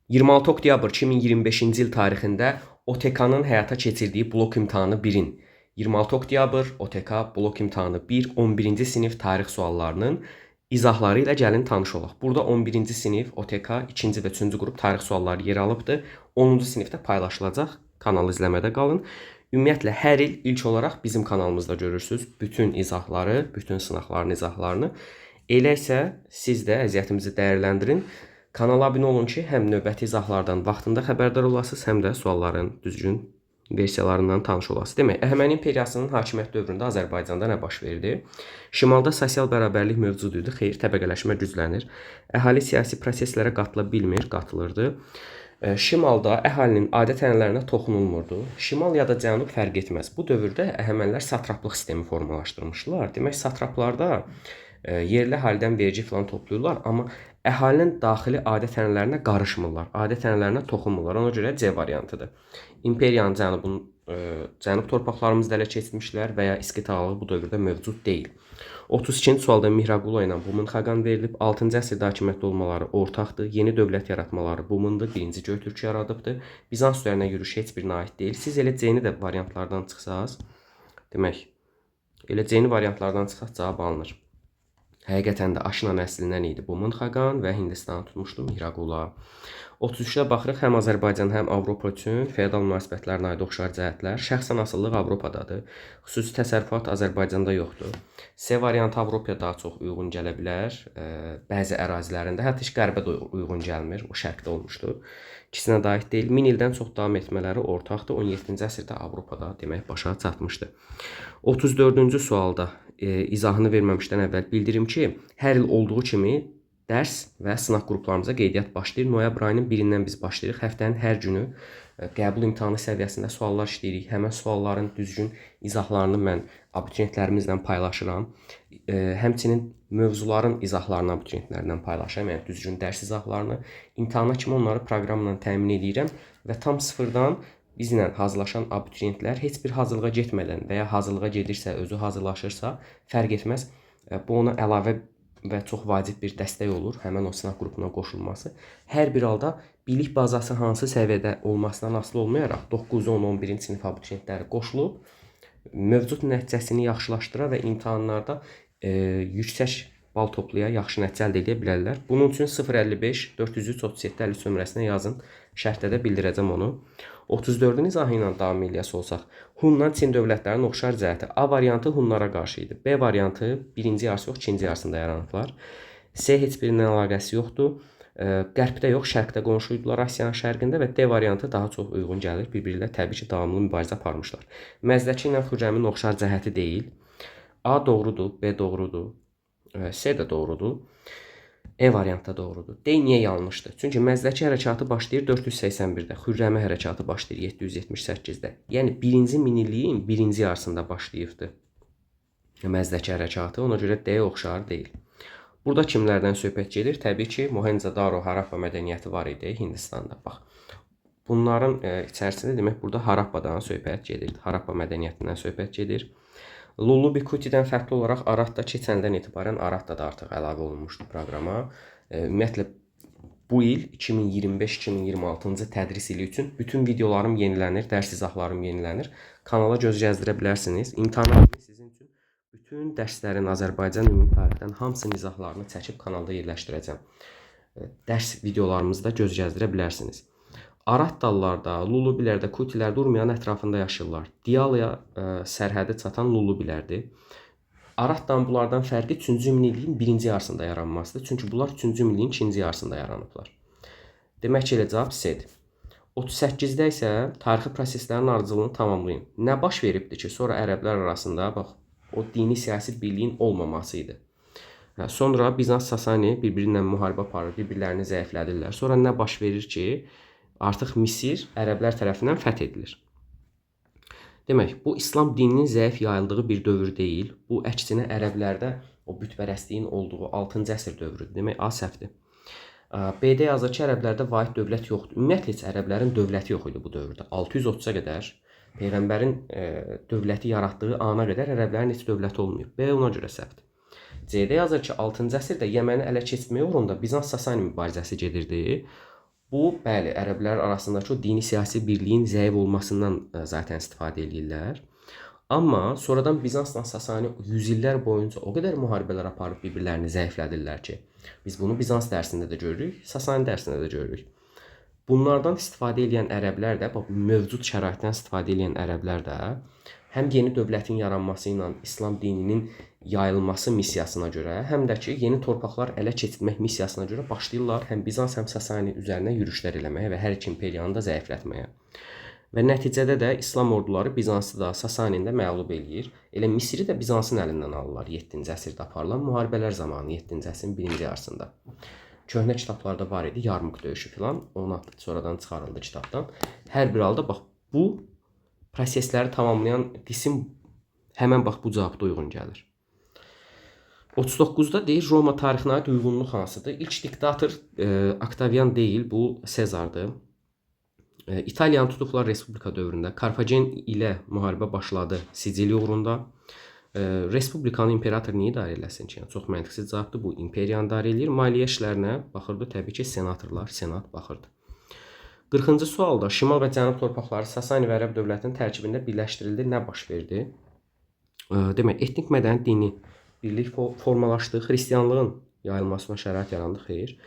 26 oktyabr 2025-ci il tarixində OTK-nın həyata keçirdiyi blok imtahanı 1-in 26 oktyabr OTK blok imtahanı 1 11-ci sinif tarix suallarının izahları ilə gəlin tanış olaq. Burada 11-ci sinif OTK 2-ci və 3-cü qrup tarix sualları yer alıbdır. 10-cu sinifdə paylaşılacaq. Kanalı izləmədə qalın. Ümumiyyətlə hər il ilk olaraq bizim kanalımızda görürsünüz bütün izahları, bütün sınaqların izahlarını. Elə isə siz də əziyyətimizi dəyərləndirin. Kanala abunə olun ki, həm növbəti izahlardan vaxtında xəbərdar olasınız, həm də sualların düzgün versiyalarından tanış olasınız. Demək, Əhəməni imperiyasının hakimiyyət dövründə Azərbaycanda nə baş verdi? Şimalda sosial bərabərlik mövcud idi, xeyr, təbəqələşmə güclənir. Əhali siyasi proseslərə qatıla bilmir, qatılırdı. Şimalda əhalinin adət-ənənələrinə toxunulmurdu. Şimal ya da cənub fərq etməz. Bu dövrdə Əhəmənilər satraplıq sistemi formalaşdırmışdılar. Demək, satraplarda yerli əhalidən vergi falan toplayırlar, amma əhalinin daxili adət-ənənələrinə qarışmırlar, adət-ənənələrinə toxunmurlar. Ona görə C variantıdır. İmperiyanın cənub torpaqlarımızda ələ keçirmişlər və ya İskit ağalığı bu dövrdə mövcud deyil. 32-ci sualda Mihraqulu ilə Bumun xaqan verilib. 6-cı əsrdə hakimiyyətdə olmaları ortaqdır. Yeni dövlət yaratmaları Bumundur. 1-ci Göytürk yaradıbdır. Bizans üzərinə yürüş heç birinə aid deyil. Siz elə C-ni də variantlardan çıxsaz, demək, elə C-ni variantlardan çıxsaz cavab alınır. Həqiqətən də aşina nəslindən idi Bumun xaqan və Hindistanı tutmuşdu Mihraqula. 33-də baxırıq, həm Azərbaycan, həm Avropa üçün feodal münasibətlərinə aid oxşar cəhətlər. Şəxsən asıllıq Avropadadır. Xüsusi təsərrüfat Azərbaycanda yoxdur. C variantı Avropaya daha çox uyğun gələ bilər. Bəzi ərazilərində, hətta heç qərbə də uyğun gəlmir. O şərqdə olmuşdur. İkisinə də aid deyil. 1000 ildən çox davam etmələri ortaqdır. 17-ci əsrdə Avropada demək başa çatmışdı. 34-cü sualda izahını verməmişdən əvvəl bildirim ki, hər il olduğu kimi dərs və sınaq qruplarımıza qeydiyyat başlayır. Noyabr ayının 1-dən biz başlayırıq. Həftənin hər günü qəbul imtahanı səviyyəsində suallar işləyirik. Həmən sualların düzgün izahlarını mən abituriyentlərimizlə paylaşıram. Həmçinin mövzuların izahlarını abituriyentlərlə paylaşıram. Yəni düzgün dərs izahlarını. İmtahana kimi onları proqramla təmin edirəm və tam sıfırdan bizlə hazırlaşan abituriyentlər heç bir hazırlığa getmədən və ya hazırlığa gedirsə, özü hazırlaşırsa, fərq etməz. Bu ona əlavə və çox vacib bir dəstək olur, həmən o sınaq qrupuna qoşulması. Hər bir halda bilik bazası hansı səviyyədə olmasından asılı olmayaraq 9, 10, 11-ci sinif abituriyentləri qoşulub, mövcud nəticəsini yaxşılaşdıra və imtahanlarda yüksək bal toplaya, yaxşı nəticə əldə edə bilərlər. Bunun üçün 055 403 37 50 nömrəsinə yazın. Şərhdə də bildirəcəm onu. 34-ün izahı ilə davam eləyəsi olsaq, Hunla Çin dövlətlərinin oxşar cəhəti. A variantı Hunlara qarşı idi. B variantı birinci yarısı yox, ikinci yarısında yaranıblar. C heç birinin əlaqəsi yoxdur. Qərbdə yox, şərqdə qonşuydular Asiyanın şərqində və D variantı daha çox uyğun gəlir. Bir-biri ilə təbii ki, davamlı mübarizə aparmışlar. Məzdəki ilə Xürrəmin oxşar cəhəti deyil. A doğrudur, B doğrudur, C də doğrudur. E variantı da doğrudur. D niyə yanlışdır? Çünki Məzdəki hərəkatı başlayır 481-də, Xürrəmi hərəkatı başlayır 778-də. Yəni 1-ci minilliyin 1-ci yarısında başlayıbdır Məzdəki hərəkatı. Ona görə D oxşar deyil. Burada kimlərdən söhbət gedir? Təbii ki, Mohenjo-daro Harappa mədəniyyəti var idi Hindistanda. Bax, bunların içərisində demək burada Harappadan söhbət gedir. Harappa mədəniyyətindən söhbət gedir. Lullubi-Kutidən fərqli olaraq Aratda keçəndən etibarən Aratda da artıq əlavə olunmuşdu proqrama. Ümumiyyətlə, bu il 2025-2026-cı tədris ili üçün bütün videolarım yenilənir, dərs izahlarım yenilənir. Kanala göz gəzdirə bilərsiniz. İmtahana sizin üçün bütün dərslərin Azərbaycan ümumi tarixdən hamısının izahlarını çəkib kanalda yerləşdirəcəm. Dərs videolarımızda göz gəzdirə bilərsiniz. Aratdalılarda, Lullubilərdə, Kutilərdə Urmiyanın ətrafında yaşayırlar. Diyalaya sərhədi çatan Lullubilərdir. Aratdan bunlardan fərqi 3-cü minilliyin 1-ci yarısında yaranmasıdır. Çünki bunlar 3-cü minilliyin 2-ci yarısında yaranıblar. Demək ki, elə cavab C-dir. 38-də isə tarixi proseslərin ardıcılığını tamamlayın. Nə baş veribdir ki, sonra ərəblər arasında bax, o dini siyasi birliyin olmaması idi. Sonra Bizans Sasani bir-birinlə müharibə aparır, bir-birlərini zəiflədirlər. Sonra nə baş verir ki, artıq Misir ərəblər tərəfindən fəth edilir. Demək, bu İslam dininin zəif yayıldığı bir dövr deyil. Bu əksinə ərəblərdə o bütpərəstliyin olduğu 6-cı əsr dövrüdür. Demək, A səhvdir. B-də yazır ki, ərəblərdə vahid dövlət yoxdur. Ümumiyyətlə, heç ərəblərin dövləti yox idi bu dövrdə. 630-a qədər Peyğəmbərin dövləti yaratdığı ana qədər ərəblərin heç dövləti olmayıb. B ona görə səhvdir. C-də yazır ki, 6-cı əsrdə Yəməni ələ keçirmək uğrunda Bizans Sasani mübarizəsi gedirdi. Bu, bəli, ərəblər arasındakı o dini siyasi birliyin zəif olmasından zaten istifadə edirlər. Amma sonradan Bizansla Sasani 100 illər boyunca o qədər müharibələr aparıb bir-birlərini zəiflədirlər ki, biz bunu Bizans dərsində də görürük, Sasani dərsində də görürük. Bunlardan istifadə edən ərəblər də, mövcud şəraitdən istifadə edən ərəblər də həm yeni dövlətin yaranması ilə İslam dininin yayılması missiyasına görə, həm də ki, yeni torpaqlar ələ keçirmək missiyasına görə başlayırlar həm Bizans, həm Sasani üzərinə yürüşlər eləməyə və hər iki imperiyanı da zəiflətməyə. Və nəticədə də İslam orduları Bizansı da, Sasanini də məğlub eləyir. Elə Misiri də Bizansın əlindən alırlar 7-ci əsrdə aparılan müharibələr zamanı, 7-ci əsrin birinci yarısında. Köhnə kitablarda var idi, Yarmuk döyüşü filan, ona sonradan çıxarıldı kitabdan. Hər bir halda bax bu prosesləri tamamlayan qisim həmən bax bu cavabda uyğun gəlir. 39-da deyir Roma tarixinə aid uyğunluq hansıdır? İlk diktator Oktavian deyil, bu Sezardır. İtaliyanı tutuqlar Respublika dövründə Karfagen ilə müharibə başladı Siciliya uğrunda. Respublikanı imperator niyə idarə eləsin ki? Yəni, çox məntiqsiz cavabdır. Bu imperiyanı idarə eləyir. Maliyyə işlərinə baxırdı təbii ki, senatorlar, senat baxırdı. 40-cı sualda Şimal və Cənub torpaqları Sasani və Ərəb dövlətinin tərkibində birləşdirildi. Nə baş verdi? Demək, etnik mədəni dini birlik formalaşdı. Xristianlığın yayılmasına şərait yarandı. Xeyr.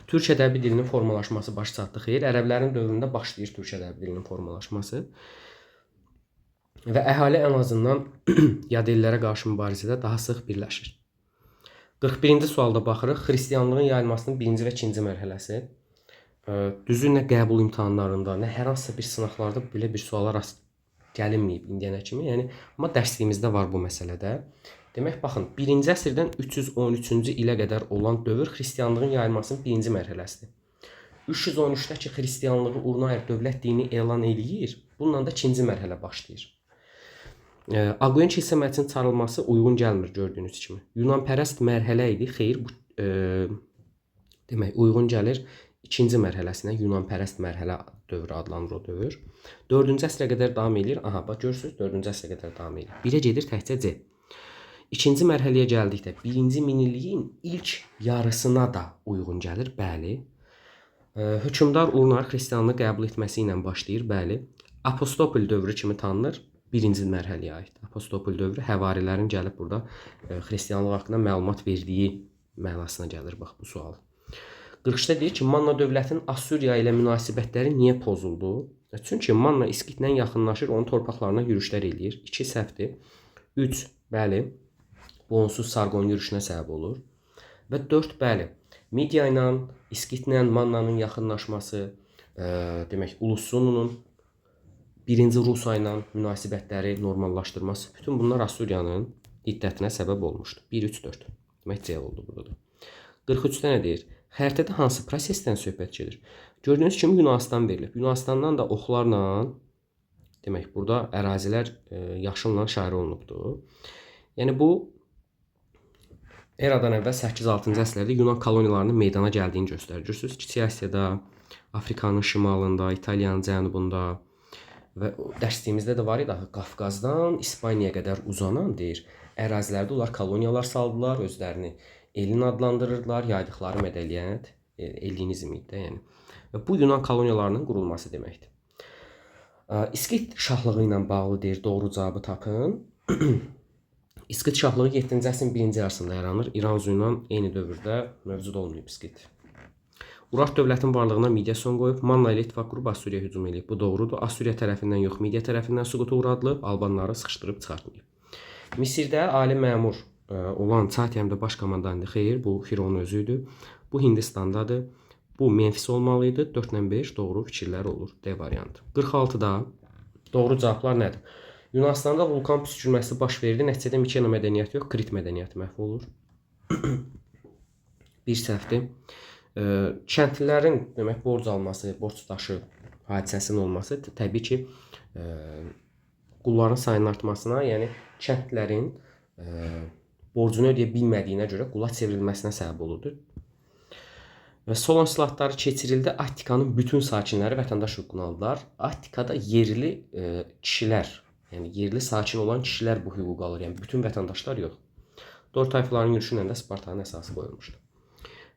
Türk ədəbi dilinin formalaşması baş çatdı. Xeyr. Ərəblərin dövründə başlayır Türk ədəbi dilinin formalaşması. Və əhali ən azından yad ellərə qarşı mübarizədə daha sıx birləşir. 41-ci sualda baxırıq. Xristianlığın yayılmasının birinci və ikinci mərhələsi. Düzü nə qəbul imtahanlarında, nə hər hansısa bir sınaqlarda belə bir suala rast gəlinməyib indiyənə kimi. Yəni, amma dərsliyimizdə var bu məsələdə. Demək, baxın, 1-ci əsrdən 313-cü ilə qədər olan dövr xristianlığın yayılmasının birinci mərhələsidir. 313-də ki, xristianlığı urnayer dövlət dini elan eləyir, bununla da ikinci mərhələ başlayır. Aqion kilsə məclisinin çağırılması uyğun gəlmir gördüyünüz kimi. Yunanpərəst mərhələ idi. Xeyr, bu demək uyğun gəlir ikinci mərhələsinə. Yunanpərəst mərhələ dövrü adlanır o dövr. 4-cü əsrə qədər davam edir. Aha, bax görürsüz, 4-cü əsrə qədər davam edir. 1-ə gedir təkcə C. İkinci mərhələyə gəldikdə 1-ci minilliyin ilk yarısına da uyğun gəlir. Bəli. Hökmdar urnar xristianlığı qəbul etməsi ilə başlayır. Bəli. Apostopol dövrü kimi tanınır. Birinci mərhələyə aid. Apostopol dövrü həvarilərin gəlib burada xristianlıq haqqında məlumat verdiyi mənasına gəlir bax bu sual. 43-də deyir ki, Manna dövlətinin Assuriya ilə münasibətləri niyə pozuldu? Çünki Manna İskitlə yaxınlaşır, onun torpaqlarına yürüşlər eləyir. 2 səhvdir. 3, bəli, bu onsuz Sargon yürüşünə səbəb olur. Və 4, bəli, Midiya ilə, İskitlə Mannanın yaxınlaşması, demək, Ulusununun 1-ci Rusa ilə münasibətləri normallaşdırması, bütün bunlar Assuriyanın hiddətinə səbəb olmuşdu. 1, 3, 4. Demək, C oldu burada da. 43-də nə deyir? Xəritədə hansı prosesdən söhbət gedir? Gördüyünüz kimi Yunanıstan verilib. Yunanistandan da oxlarla, demək, burada ərazilər yaşılla şəhər olunubdur. Yəni, bu eradan əvvəl 8-6-cı əsrlərdə Yunan koloniyalarının meydana gəldiyini göstərir. Görürsünüz, Kiçik Asiyada, Afrikanın şimalında, İtaliyanın cənubunda və dərsliyimizdə də var idi, Qafqazdan İspaniyaya qədər uzanan deyir, ərazilərdə onlar koloniyalar saldılar, özlərini elin adlandırırdılar, yaydıqları mədəniyyət, ellinizm idi də, yəni. Və bu Yunan koloniyalarının qurulması deməkdir. İskit şahlığı ilə bağlı deyir, doğru cavabı tapın. İskit şahlığı 7-ci əsrin birinci yarısında yaranır. İranzu ilə eyni dövrdə mövcud olmayıb İskit. Urartu dövlətin varlığına Midiya son qoyub, Manna ilə ittifaq qurub Assuriya hücum edib. Bu doğrudur. Assuriya tərəfindən yox, Midiya tərəfindən süquta uğradılıb, Albanları sıxışdırıb çıxartmayıb. Misirdə ali məmur olan Çatiyəmdə baş komandandı. Xeyr, bu Fironun özüydü. Bu Hindistandadır. Bu Memfis olmalı idi. 4-lə 5 doğru fikirlər olur. D variantı. 46-da doğru cavablar nədir? Yunanistanda vulkan püskürməsi baş verdi. Nəticədə Mikena mədəniyyəti yox, Krit mədəniyyəti məhv olur. Bir səhvdir. Kəndlilərin demək borc alması, borc daşı hadisəsinin olması təbii ki, qulların sayının artmasına, yəni kəndlilərin borcunu ödəyə bilmədiyinə görə qula çevrilməsinə səbəb olurdu. Və Solon silahları keçirildi. Attikanın bütün sakinləri vətəndaş hüququnu aldılar. Attikada yerli kişilər, yəni yerli sakin olan kişilər bu hüquq alır, yəni bütün vətəndaşlar yox. Dor tayfaların yürüşü ilə də Spartanın əsası qoyulmuşdu.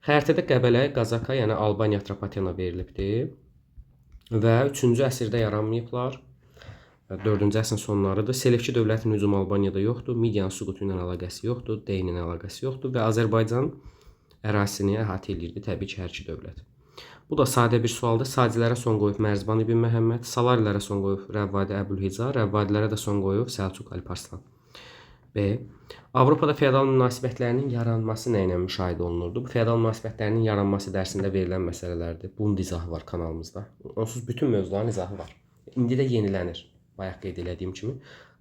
Xəritədə Qəbələ, Qazaka, yəni Albaniya Atropatena verilibdir və 3-cü əsrdə yaranmayıblar. 4-cü əsrin sonlarıdır. Selevki dövlətinin hücumu Albaniyada yoxdur, Midiyanın süqutu ilə əlaqəsi yoxdur, Deynin əlaqəsi yoxdur və Azərbaycan ərazisini əhatə edirdi təbii ki, hər iki dövlət. Bu da sadə bir sualdır. Sadilərə son qoyub Mərzban ibn Məhəmməd, Salarilərə son qoyub Rəvvadi Əbülhica, Rəvvadilərə də son qoyub Səlcuq Əlparslan. B. Avropada feodal münasibətlərinin yaranması nə ilə müşahidə olunurdu? Bu feodal münasibətlərinin yaranması dərsində verilən məsələlərdir. Bunun izahı var kanalımızda. Onsuz bütün mövzuların izahı var. İndi də yenilənir. Bayaq qeyd etdiyim kimi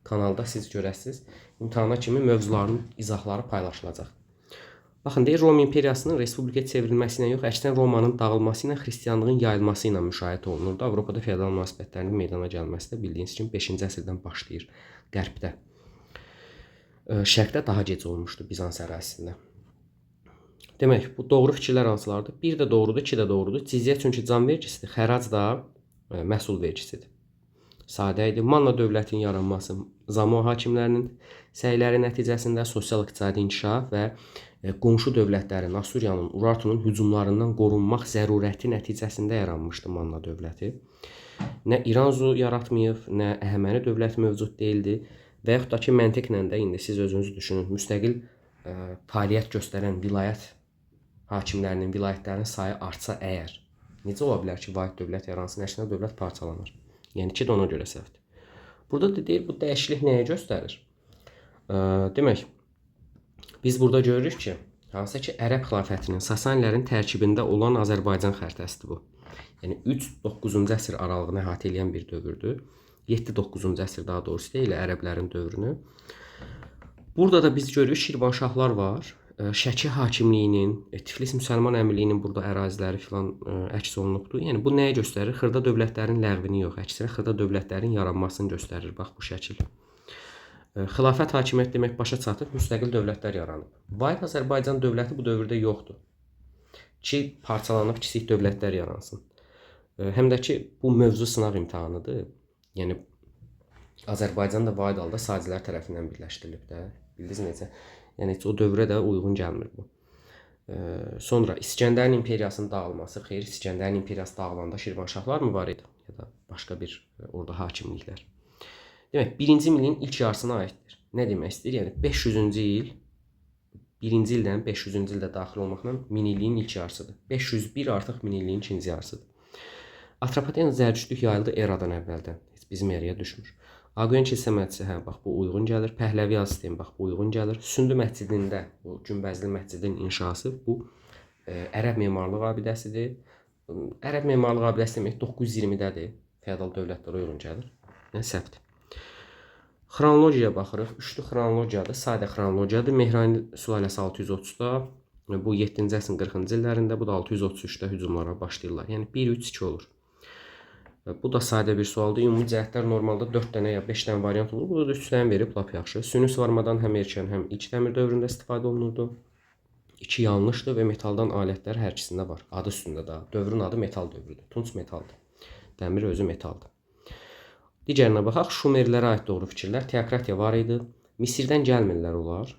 kanalda siz görəsiniz. İmtahana kimi mövzuların izahları paylaşılacaq. Baxın, deyir Roma imperiyasının respublikaya çevrilməsi ilə yox, əksinə Romanın dağılması ilə xristianlığın yayılması ilə müşahidə olunurdu. Avropada feodal münasibətlərinin meydana gəlməsi də bildiyiniz kimi 5-ci əsrdən başlayır qərbdə. Şərqdə daha gec olmuşdu Bizans ərazisində. Demək, bu doğru fikirlər hansılardır? 1 də doğrudur, 2 də doğrudur. Cizyə çünki can vergisidir, xərac da məhsul vergisidir. Sadə idi. Manna dövlətinin yaranması Zamo hakimlərinin səyləri nəticəsində sosial-iqtisadi inkişaf və qonşu dövlətlərin, Assuriyanın, Urartunun hücumlarından qorunmaq zərurəti nəticəsində yaranmışdı Manna dövləti. Nə İranzu yaratmayıb, nə Əhəməni dövləti mövcud deyildi. Və yaxud da ki, məntiqlə də indi siz özünüz düşünün, müstəqil fəaliyyət göstərən vilayət hakimlərinin, vilayətlərin sayı artsa əgər, necə ola bilər ki, vahid dövlət yaransın, əksinə dövlət parçalanır? Yəni ki, də ona görə səhvdir. Burada da deyir, bu dəyişiklik nəyə göstərir? Demək, biz burada görürük ki, hansı ki, Ərəb xilafətinin, Sasanilərin tərkibində olan Azərbaycan xəritəsidir bu. Yəni 3-9-cu əsr aralığını əhatə edən bir dövrdür. 7-9-cu əsr daha doğrusu deyil, ərəblərin dövrünü. Burada da biz görürük Şirvanşahlar var. Şəki hakimliyinin, Tiflis müsəlman əmirliyinin burada əraziləri filan əks olunubdur. Yəni bu nəyə göstərir? Xırda dövlətlərin ləğvini yox, əksinə xırda dövlətlərin yaranmasını göstərir. Bax bu şəkil. Xilafət hakimiyyət demək başa çatıb, müstəqil dövlətlər yaranıb. Vahid Azərbaycan dövləti bu dövrdə yoxdur. Ki parçalanıb kiçik dövlətlər yaransın. Həm də ki bu mövzu sınaq imtahanıdır. Yəni Azərbaycan da vahid halda sacilər tərəfindən birləşdirilib də. Bildiniz necə? Yəni o dövrə də uyğun gəlmir bu. Sonra İskəndərin imperiyasının dağılması, xeyr, İskəndərin imperiyası dağılanda Şirvanşahlar mı var idi ya da başqa bir orada hakimliklər? Demək, 1-ci ilin ilk yarısına aiddir. Nə demək istəyir? Yəni 500-cü il 1-ci ildən 500-cü ildə daxil olmaqla 1000 illiyin ilk yarısıdır. 501 artıq 1000 illiyin ikinci yarısıdır. Atropatena zərdüştlük yayıldı eradan əvvəldən. Heç bizim yerə düşmür. Aqoyan kilsə məscidi, hə, bax bu uyğun gəlir. Pəhləvi sistemi, bax bu uyğun gəlir. Sündü məscidində, bu günbəzli məscidin inşası bu ərəb memarlıq abidəsidir. Ərəb memarlıq abidəsi demək 920-dədir. Feodal dövlətlərə uyğun gəlir. Yəni səhvdir. Xronologiyaya baxırıq. Üçlü xronologiyadır, sadə xronologiyadır. Mehrani sülaləsi 630-da, bu 7-ci əsrin 40-cı illərində, bu da 633-də hücumlara başlayırlar. Yəni 1-3-2 olur. Bu da sadə bir sualdır. Ümumi cəhətlər normalda 4 dənə ya 5 dənə variant olur. Burada da 3 dənə verib, lap yaxşı. Süni suvarmadan həm erkən, həm ilk dəmir dövründə istifadə olunurdu. 2 yanlışdır və metaldan alətlər hər ikisində var. Adı üstündə da. Dövrün adı metal dövrüdür. Tunç metaldır. Dəmir özü metaldır. Digərinə baxaq. Şumerlərə aid doğru fikirlər. Teokratiya var idi. Misirdən gəlmirlər onlar.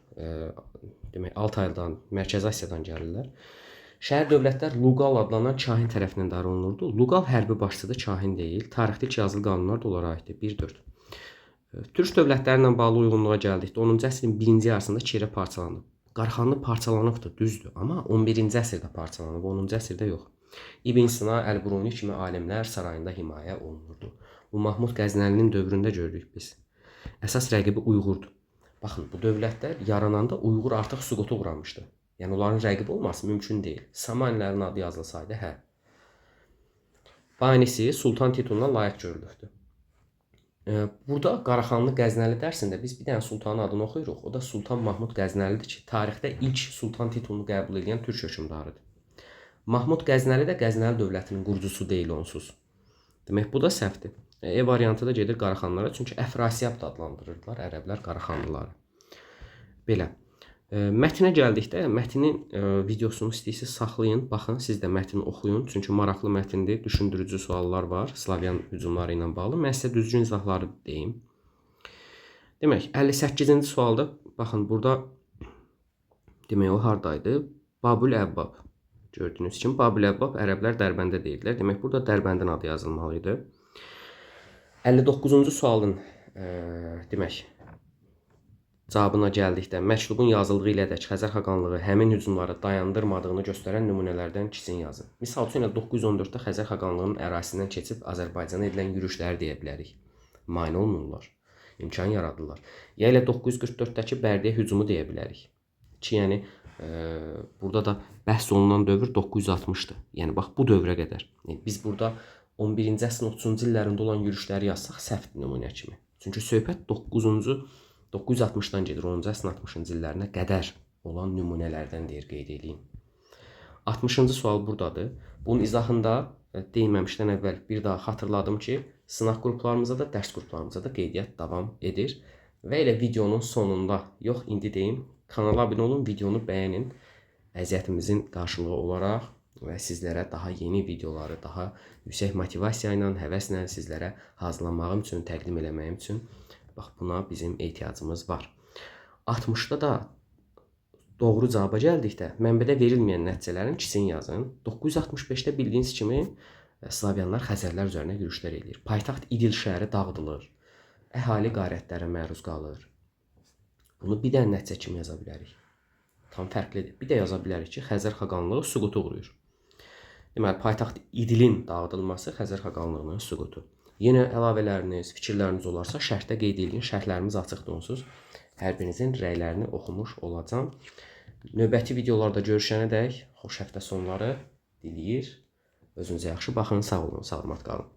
Demək, Altaydan, Mərkəzi Asiyadan gəlirlər. Şəhər dövlətlər Luqal adlanan kahin tərəfindən idarə olunurdu. Luqal hərbi başçıdır, kahin deyil. Tarixdə ilk yazılı qanunlar da onlara aiddir. 1-4. Türk dövlətləri ilə bağlı uyğunluğa gəldikdə 10-cu əsrin 1-ci yarısında Kirə parçalanıb. Qarxanlı parçalanıbdır, düzdür. Amma 11-ci əsrdə parçalanıb, 10-cu əsrdə yox. İbn Sina, Əl-Bruni kimi alimlər sarayında himayə olunurdu. Bu Mahmud Qəznəlinin dövründə gördük biz. Əsas rəqibi Uyğurdur. Baxın, bu dövlətlər yarananda Uyğur artıq süquta uğramışdı. Yəni onların rəqib olması mümkün deyil. Samanilərin adı yazılsaydı, hə. Banisi sultan tituluna layiq görülübdür. Burada Qaraxanlı Qəznəli dərsində biz bir dənə sultanın adını oxuyuruq. O da Sultan Mahmud Qəznəlidir ki, tarixdə ilk sultan titulunu qəbul edən türk hökmdarıdır. Mahmud Qəznəli də Qəznəli dövlətinin qurucusu deyil onsuz. Demək, bu da səhvdir. E variantı da gedir Qaraxanlılara, çünki Əfrasiyab da adlandırırdılar ərəblər Qaraxanlıları. Belə. Mətnə gəldikdə, mətnin videosunu istəyirsiniz saxlayın, baxın, siz də mətni oxuyun, çünki maraqlı mətindir, düşündürücü suallar var Slavyan hücumları ilə bağlı. Mən sizə düzgün izahları deyim. Demək, 58-ci sualda, baxın, burada demək o hardaydı? Babül Əbbab. Gördüyünüz kimi Babil-Əbbab ərəblər Dərbəndə deyirlər. Demək, burada Dərbəndin adı yazılmalı idi. 59-cu sualın demək, cavabına gəldikdə məktubun yazıldığı ilədək Xəzər xaqanlığı həmin hücumları dayandırmadığını göstərən nümunələrdən ikisini yazın. Misal üçün 914-də Xəzər xaqanlığının ərazisindən keçib Azərbaycana edilən yürüşləri deyə bilərik. Mane olmurlar, imkan yaradırlar. Ya ilə 944-dəki Bərdəyə hücumu deyə bilərik. Ki, yəni burada da bəhs olunan dövr 960-dır. Yəni bax bu dövrə qədər. Biz burada 11-ci əsrin 30-cu illərində olan yürüşləri yazsaq səhvdir nümunə kimi. Çünki söhbət 960-dan gedir 10-cu əsrin 60-cı illərinə qədər olan nümunələrdən deyir, qeyd edeyim. 60-cı sual buradadır. Bunun izahında deyilməmişdən əvvəl bir daha xatırladım ki, sınaq qruplarımıza da, dərs qruplarımıza da qeydiyyat davam edir. Və elə videonun sonunda, yox indi deyim, kanala abunə olun, videonu bəyənin. Əziyyətimizin qarşılığı olaraq və sizlərə daha yeni videoları, daha yüksək motivasiya ilə, həvəslə sizlərə hazırlanmağım üçün, təqdim eləməyim üçün bax buna bizim ehtiyacımız var. 60-da da doğru cavaba gəldikdə mənbədə verilməyən nəticələrin ikisini yazın. 965-də bildiyiniz kimi Slavyanlar Xəzərlər üzərinə yürüşlər edir. Paytaxt İdil şəhəri dağıdılır. Əhali qarətlərə məruz qalır. Bunu bir dənə nəticə kimi yaza bilərik. Tam fərqlidir. Bir də yaza bilərik ki, Xəzər xaqanlığı süquta uğrayır. Deməli, paytaxt İdilin dağıdılması Xəzər xaqanlığının süqutu. Yenə əlavələriniz, fikirləriniz olarsa şərhdə qeyd edin. Şərhlərimiz açıqdır onsuz. Hər birinizin rəylərini oxumuş olacağam. Növbəti videolarda görüşənədək xoş həftə sonları diləyir. Özünüzə yaxşı baxın. Sağ olun, salamat qalın.